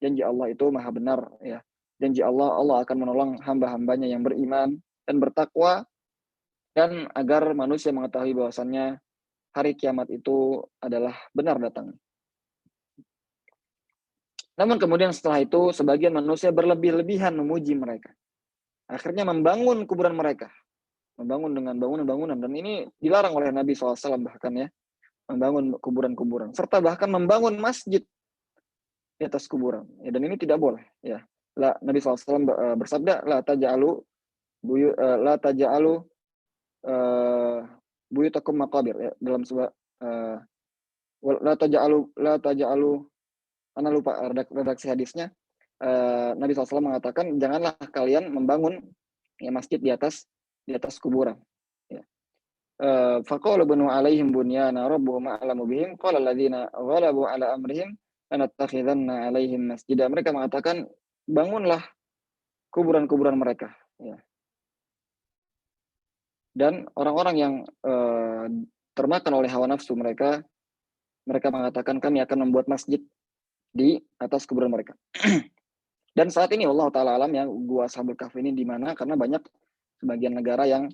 S2: Janji Allah itu maha benar ya. Janji Allah akan menolong hamba-hambanya yang beriman dan bertakwa, dan agar manusia mengetahui bahwasannya hari kiamat itu adalah benar datang. Namun kemudian setelah itu sebagian manusia berlebih-lebihan memuji mereka. Akhirnya membangun kuburan mereka. Membangun dengan bangunan-bangunan. Dan ini dilarang oleh Nabi SAW bahkan ya. Membangun kuburan-kuburan. Serta bahkan membangun masjid di atas kuburan. Ya, dan ini tidak boleh. Ya. Nabi SAW bersabda, La taja'alu buyutakum maqabir. Ya, dalam sebuah la taja'alu karena lupa redaksi hadisnya, Nabi SAW mengatakan janganlah kalian membangun ya, masjid di atas kuburan. Ya. Faqala banu alaihim bunyana rabbuhum a'lamu bihim qala alladziina ghalabu ala amrihim lanattakhidanna alaihim masjida. Mereka mengatakan bangunlah kuburan-kuburan mereka. Ya. Dan orang-orang yang termakan oleh hawa nafsu mereka mengatakan kami akan membuat masjid di atas kuburan mereka. Dan saat ini Allah Ta'ala alam ya gua Ashabul Kahfi ini di mana, karena banyak sebagian negara yang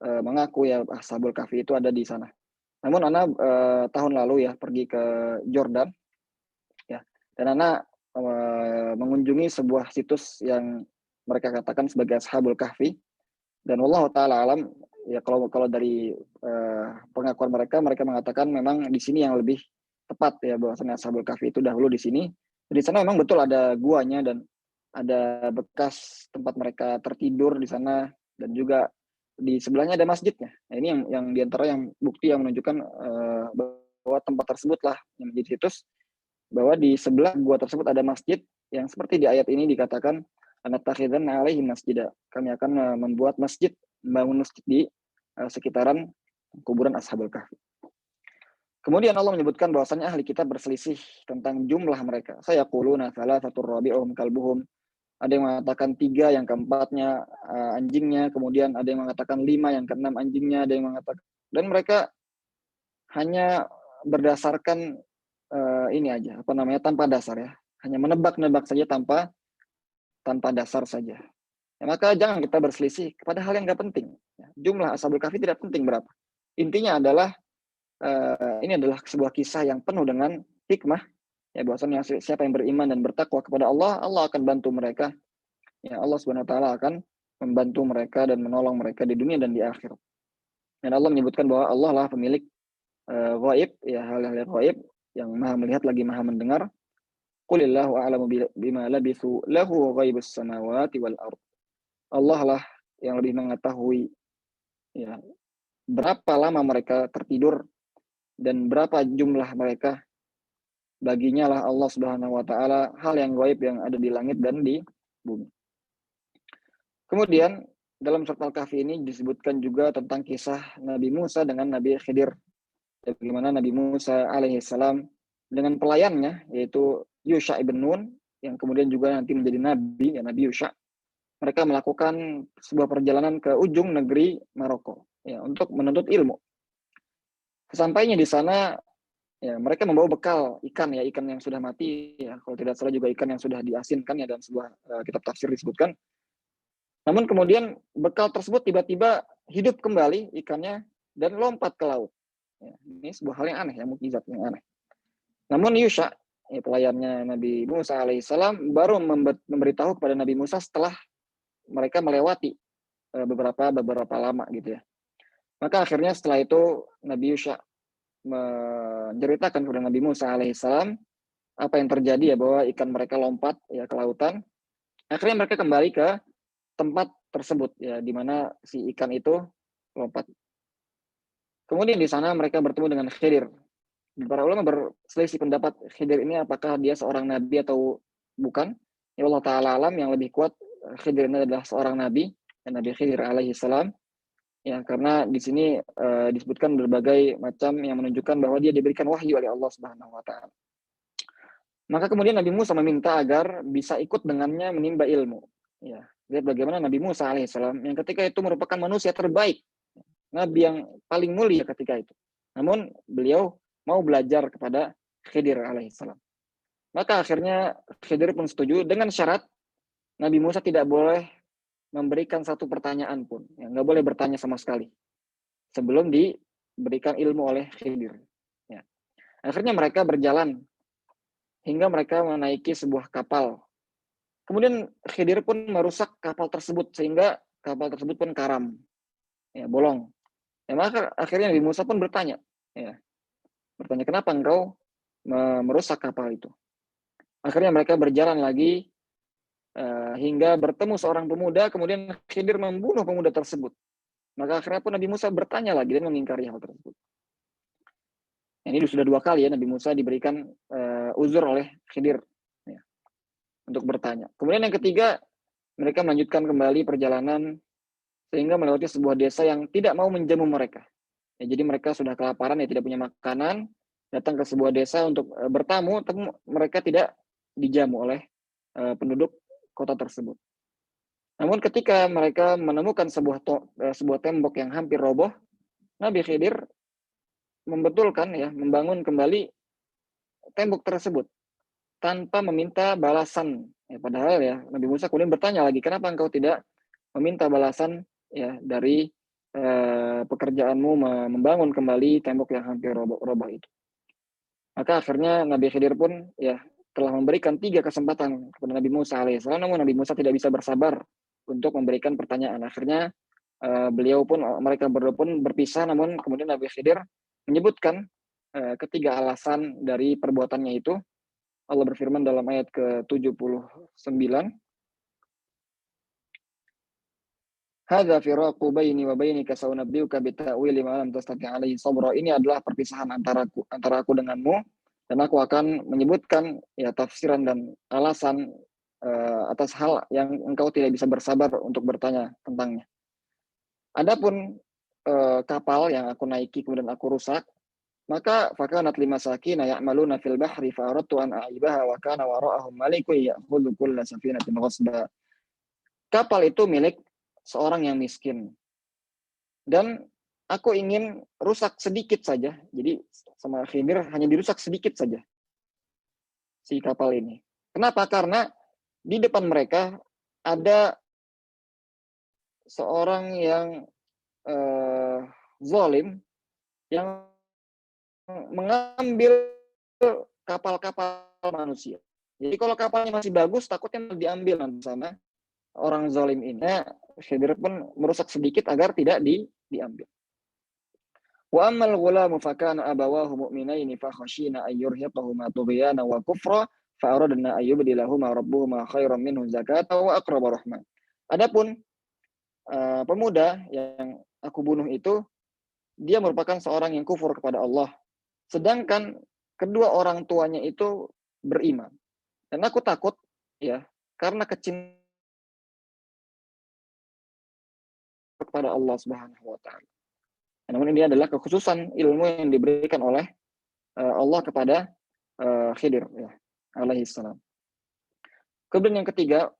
S2: mengaku ya Ashabul Kahfi itu ada di sana. Namun Ana tahun lalu ya pergi ke Jordan ya, dan Ana mengunjungi sebuah situs yang mereka katakan sebagai Ashabul Kahfi, dan Allah Ta'ala alam ya kalau dari pengakuan mereka mengatakan memang di sini yang lebih tepat ya, bahwasanya Ashabul Kahfi itu dahulu di sini. Di sana memang betul ada guanya dan ada bekas tempat mereka tertidur di sana, dan juga di sebelahnya ada masjidnya. Nah, ini yang diantara yang bukti yang menunjukkan bahwa tempat tersebut lah yang menjadi situs, bahwa di sebelah gua tersebut ada masjid yang seperti di ayat ini dikatakan anatakhidzanna alaihim masjida. Kami akan membuat masjid, membangun masjid di sekitaran kuburan Ashabul Kahfi. Kemudian Allah menyebutkan bahwasannya ahli kitab berselisih tentang jumlah mereka. Sayaquluna thalathatur rabi'uhum kalbuhum. Ada yang mengatakan 3, yang keempatnya anjingnya. Kemudian ada yang mengatakan 5, yang keenam anjingnya. Ada yang mengatakan, dan mereka hanya berdasarkan ini aja, tanpa dasar ya. Hanya menebak-nebak saja tanpa tanpa dasar saja. Ya, maka jangan kita berselisih kepada hal yang nggak penting. Ya, jumlah Ashabul Kahfi tidak penting berapa. Intinya adalah ini adalah sebuah kisah yang penuh dengan hikmah. Ya, bahwasanya siapa yang beriman dan bertakwa kepada Allah, Allah akan bantu mereka. Ya, Allah Subhanahu wa taala akan membantu mereka dan menolong mereka di dunia dan di akhirat. Dan Allah menyebutkan bahwa Allah lah pemilik ghaib, ya hal-hal yang ghaib, yang Maha melihat lagi Maha mendengar. Qulillahu a'lamu bima labithu lahu ghaibus samawati wal ard. Allah lah yang lebih mengetahui ya berapa lama mereka tertidur dan berapa jumlah mereka. Baginya lah Allah Subhanahu wa taala hal yang gaib yang ada di langit dan di bumi. Kemudian dalam surat Al-Kahfi ini disebutkan juga tentang kisah Nabi Musa dengan Nabi Khidir. Bagaimana Nabi Musa alaihissalam dengan pelayannya yaitu Yusha ibn Nun yang kemudian juga nanti menjadi nabi, ya Nabi Yusha. Mereka melakukan sebuah perjalanan ke ujung negeri Maroko ya untuk menuntut ilmu. Sesampainya di sana ya mereka membawa bekal ikan yang sudah mati ya, kalau tidak salah juga ikan yang sudah diasinkan ya dalam sebuah kitab tafsir disebutkan. Namun kemudian bekal tersebut tiba-tiba hidup kembali ikannya dan lompat ke laut. Ya, ini sebuah hal yang aneh, ya mukjizat yang aneh. Namun Yusha, ya, pelayannya Nabi Musa alaihissalam baru memberitahu kepada Nabi Musa setelah mereka melewati beberapa lama gitu ya. Maka akhirnya setelah itu Nabi Yusha menceritakan kepada Nabi Musa alaihissalam apa yang terjadi ya, bahwa ikan mereka lompat ya ke lautan. Akhirnya mereka kembali ke tempat tersebut ya, di mana si ikan itu lompat. Kemudian di sana mereka bertemu dengan Khidir. Para ulama berselisih pendapat Khidir ini apakah dia seorang nabi atau bukan. Ya Allah Ta'ala alam, yang lebih kuat Khidir ini adalah seorang nabi, dan Nabi Khidir alaihi salam. Ya, karena di sini disebutkan berbagai macam yang menunjukkan bahwa dia diberikan wahyu oleh Allah Subhanahu wa taala. Maka kemudian Nabi Musa meminta agar bisa ikut dengannya menimba ilmu. Ya, lihat bagaimana Nabi Musa alaihissalam yang ketika itu merupakan manusia terbaik, nabi yang paling mulia ketika itu. Namun beliau mau belajar kepada Khidir alaihissalam. Maka akhirnya Khidir pun setuju dengan syarat Nabi Musa tidak boleh memberikan satu pertanyaan pun, ya, nggak boleh bertanya sama sekali sebelum diberikan ilmu oleh Khidir. Ya. Akhirnya mereka berjalan hingga mereka menaiki sebuah kapal. Kemudian Khidir pun merusak kapal tersebut sehingga kapal tersebut pun karam, ya, bolong. Ya, maka akhirnya Nabi Musa pun bertanya, kenapa engkau merusak kapal itu? Akhirnya mereka berjalan lagi hingga bertemu seorang pemuda, kemudian Khidir membunuh pemuda tersebut. Maka akhirnya pun Nabi Musa bertanya lagi dan mengingkari hal tersebut. Ini sudah 2 kali ya Nabi Musa diberikan uzur oleh Khidir ya, untuk bertanya. Kemudian yang ketiga, mereka melanjutkan kembali perjalanan sehingga melewati sebuah desa yang tidak mau menjamu mereka. Ya, jadi mereka sudah kelaparan, ya tidak punya makanan, datang ke sebuah desa untuk bertamu, tapi mereka tidak dijamu oleh penduduk kota tersebut. Namun ketika mereka menemukan sebuah tembok yang hampir roboh, Nabi Khidir membetulkan ya, membangun kembali tembok tersebut tanpa meminta balasan. Ya, padahal ya Nabi Musa kemudian bertanya lagi, kenapa engkau tidak meminta balasan ya dari pekerjaanmu membangun kembali tembok yang hampir roboh itu. Maka akhirnya Nabi Khidir pun ya telah memberikan 3 kesempatan kepada Nabi Musa alaihissalam, namun Nabi Musa tidak bisa bersabar untuk memberikan pertanyaan. Akhirnya mereka berdua pun berpisah, namun kemudian Nabi Khidir menyebutkan ketiga alasan dari perbuatannya itu. Allah berfirman dalam ayat ke-79, hadza firaqu baini wa bainika saunabbiuka bita'wili ma lam tastati' alaihi sabra. Ini adalah perpisahan antara aku denganmu, dan aku akan menyebutkan ya tafsiran dan alasan atas hal yang engkau tidak bisa bersabar untuk bertanya tentangnya. Adapun kapal yang aku naiki kemudian aku rusak, maka fakanat limasakin ya'maluna fil bahri fa aradtu an a'ibaha wa kana wara'ahum malikun ya'khudhu kulla safinatin ghasba. Kapal itu milik seorang yang miskin, dan aku ingin rusak sedikit saja. Jadi sama Khidir hanya dirusak sedikit saja si kapal ini. Kenapa? Karena di depan mereka ada seorang yang zalim yang mengambil kapal-kapal manusia. Jadi kalau kapalnya masih bagus, takutnya diambil nanti sama orang zalim ini. Khidir pun merusak sedikit agar tidak diambil. Wa ammal ghulamu fakana abawahu mu'minaini fa khashina ay yurhiqahuma tughyana wa kufra fa aradna ay yubdilahuma rabbuhuma khairan minhu zakata wa aqraba rahman. Adapun pemuda yang aku bunuh itu, dia merupakan seorang yang kufur kepada Allah, sedangkan kedua orang tuanya itu beriman. Dan aku takut ya karena kecintaan kepada Allah Subhanahu wa taala. Namun ini adalah kekhususan ilmu yang diberikan oleh Allah kepada Khidir ya, alaihi salam. Kemudian yang ketiga,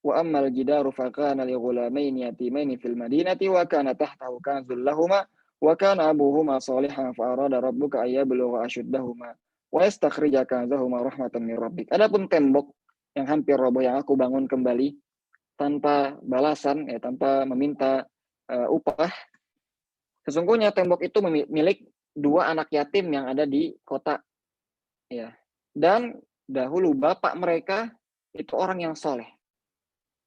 S2: wa ammal jidaru fa kana li ghulamaini yatimaini fil madinati wa kana tahtahu kanzul lahumā wa kana abuhuma shalihan fa arada rabbuka ay yablugha ashuddahuma wa yastakhrija kanzahuma rahmatan min rabbik. Adapun tembok yang hampir roboh yang aku bangun kembali tanpa balasan ya, tanpa meminta upah. Sesungguhnya tembok itu milik dua anak yatim yang ada di kota ya. Dan dahulu bapak mereka itu orang yang soleh.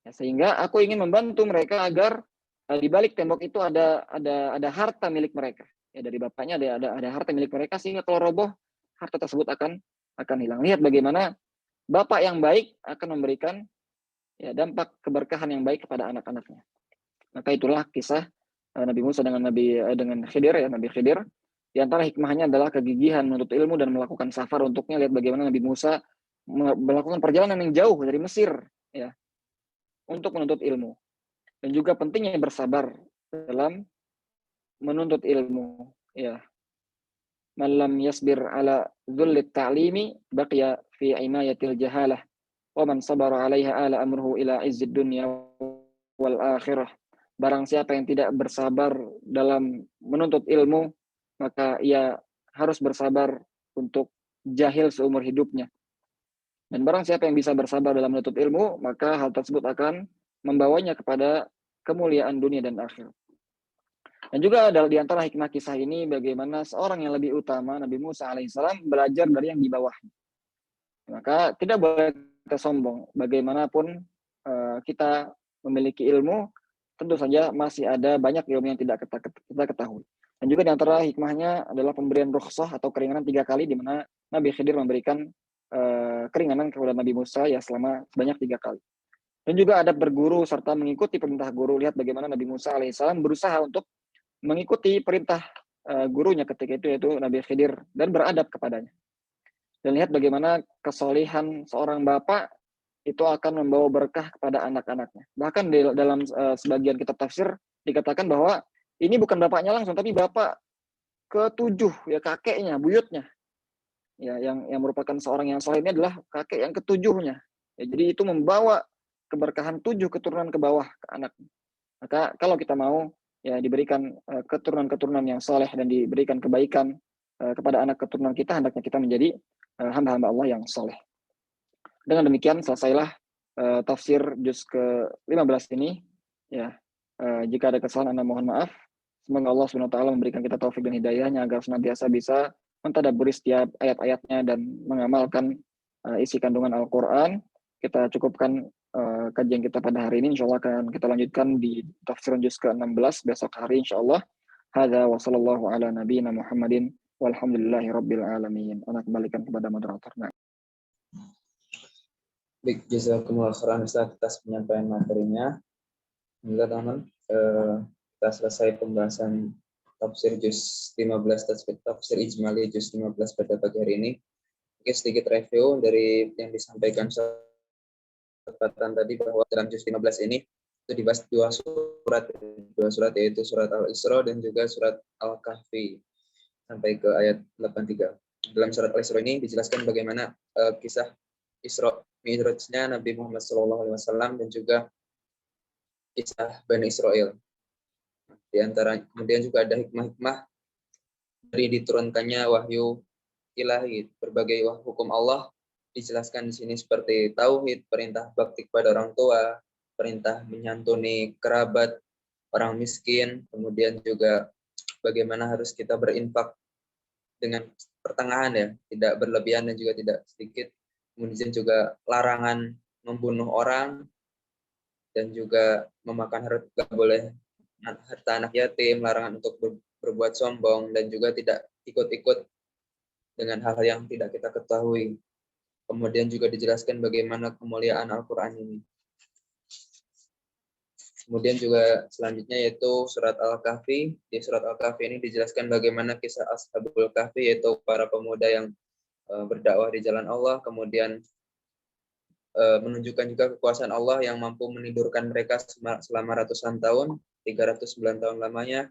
S2: Ya, sehingga aku ingin membantu mereka agar di balik tembok itu ada harta milik mereka. Ya, dari bapaknya ada harta milik mereka, sehingga kalau roboh harta tersebut akan hilang. Lihat bagaimana bapak yang baik akan memberikan ya dampak keberkahan yang baik kepada anak-anaknya. Maka itulah kisah Nabi Musa dengan Khidir ya, Nabi Khidir. Di antara hikmahnya adalah kegigihan menuntut ilmu dan melakukan safar untuknya. Lihat bagaimana Nabi Musa melakukan perjalanan yang jauh dari Mesir ya untuk menuntut ilmu. Dan juga pentingnya bersabar dalam menuntut ilmu ya. Man lam yasbir ala dzullit ta'limi baqiya fi imayatil jahalah wa man sabara 'alaiha ala amruhu ila izzid dunya wal akhirah. Barang siapa yang tidak bersabar dalam menuntut ilmu, maka ia harus bersabar untuk jahil seumur hidupnya. Dan barang siapa yang bisa bersabar dalam menuntut ilmu, maka hal tersebut akan membawanya kepada kemuliaan dunia dan akhirat. Dan juga di antara hikmah kisah ini bagaimana seorang yang lebih utama, Nabi Musa alaihissalam, belajar dari yang di bawahnya. Maka tidak boleh kita sombong. Bagaimanapun kita memiliki ilmu, tentu saja masih ada banyak ilmu yang tidak kita ketahui. Dan juga di antara hikmahnya adalah pemberian rukhsah atau keringanan 3 kali, di mana Nabi Khidir memberikan keringanan kepada Nabi Musa ya selama sebanyak 3 kali. Dan juga adab berguru serta mengikuti perintah guru. Lihat bagaimana Nabi Musa alaihissalam berusaha untuk mengikuti perintah gurunya ketika itu, yaitu Nabi Khidir, dan beradab kepadanya. Dan lihat bagaimana kesolihan seorang bapak itu akan membawa berkah kepada anak-anaknya. Bahkan dalam sebagian kitab tafsir dikatakan bahwa ini bukan bapaknya langsung, tapi bapak ke-7 ya, kakeknya, buyutnya. Ya, yang merupakan seorang yang soleh ini adalah kakek yang ke-7-nya. Ya, jadi itu membawa keberkahan 7 keturunan ke bawah ke anak. Maka kalau kita mau ya diberikan keturunan-keturunan yang soleh dan diberikan kebaikan kepada anak keturunan kita, hendaknya kita menjadi hamba-hamba Allah yang soleh. Dengan demikian selesailah tafsir juz ke-15 ini. Ya, jika ada kesalahan Anda mohon maaf. Semoga Allah SWT memberikan kita taufik dan hidayahnya agar senantiasa bisa mentadabburi setiap ayat-ayatnya dan mengamalkan isi kandungan Al-Quran. Kita cukupkan kajian kita pada hari ini. Insya Allah akan kita lanjutkan di tafsir juz ke-16 besok hari insya Allah. Hadza wa sallallahu ala nabiyina Muhammadin walhamdulillahi rabbil alamin. Ana kembalikan kepada moderator. Nah.
S1: Baik, jazakumullah khairan Ustaz atas penyampaian materinya. Alhamdulillah teman, kita selesai pembahasan tafsir juz 15, tafsir ijmali juz 15 pada pagi hari ini. Oke, sedikit review dari yang disampaikan kesempatan tadi, bahwa dalam juz 15 ini itu dibahas dua surat yaitu surat Al-Isra dan juga surat Al-Kahfi sampai ke ayat 83. Dalam surat Al-Isra ini dijelaskan bagaimana kisah Isra Mi'rajnya Nabi Muhammad SAW dan juga kisah Bani Israel. Di antara kemudian juga ada hikmah-hikmah dari diturunkannya wahyu ilahi, berbagai hukum Allah dijelaskan di sini seperti tauhid, perintah bakti kepada orang tua, perintah menyantuni kerabat, orang miskin, kemudian juga bagaimana harus kita berinfak dengan pertengahan ya, tidak berlebihan dan juga tidak sedikit. Kemudian juga larangan membunuh orang dan juga memakan harta, tidak boleh harta anak yatim, larangan untuk berbuat sombong dan juga tidak ikut-ikut dengan hal-hal yang tidak kita ketahui. Kemudian juga dijelaskan bagaimana kemuliaan Al-Quran ini. Kemudian juga selanjutnya yaitu surat Al-Kahfi. Di surat Al-Kahfi ini dijelaskan bagaimana kisah Ashabul Kahfi, yaitu para pemuda yang berdakwah di jalan Allah, kemudian menunjukkan juga kekuasaan Allah yang mampu menidurkan mereka selama ratusan tahun, 309 tahun lamanya.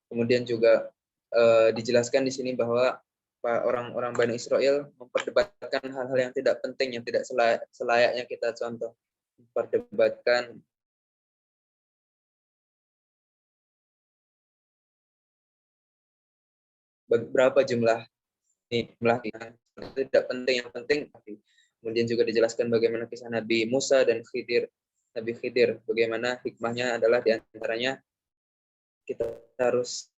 S1: Kemudian juga dijelaskan di sini bahwa orang-orang Bani Israel memperdebatkan hal-hal yang tidak penting, yang tidak selayaknya kita contoh. Memperdebatkan berapa jumlah yang tidak penting, yang penting. Kemudian juga dijelaskan bagaimana kisah Nabi Musa dan Nabi Khidir, bagaimana hikmahnya adalah diantaranya kita harus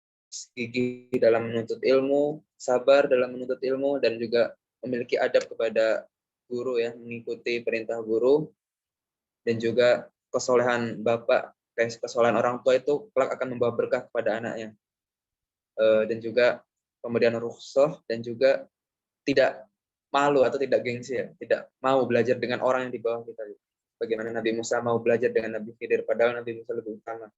S1: gigih dalam menuntut ilmu, sabar dalam menuntut ilmu, dan juga memiliki adab kepada guru ya, mengikuti perintah guru, dan juga kesolehan bapak, kesolehan orang tua itu kelak akan membawa berkah kepada anaknya. Dan juga kemudian rukhsah, dan juga tidak malu atau tidak gengsi ya, tidak mau belajar dengan orang yang di bawah kita. Bagaimana Nabi Musa mau belajar dengan Nabi Khidir, padahal Nabi Musa lebih utama.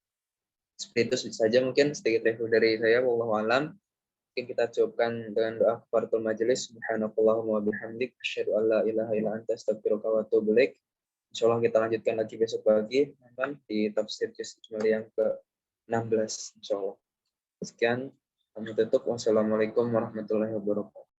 S1: Seperti itu saja mungkin sedikit review dari saya. Wallahu a'lam. Mungkin kita cukupkan dengan doa kafaratul majelis. Subhanakallahumma wa bihamdik, asyhadu an la ilaha illa anta, astaghfiruka wa atubu ilaik. Insyaallah kita lanjutkan lagi besok pagi di tafsir juz yang ke-16 insyaallah. Sekian, kami tutup. Wassalamualaikum warahmatullahi wabarakatuh.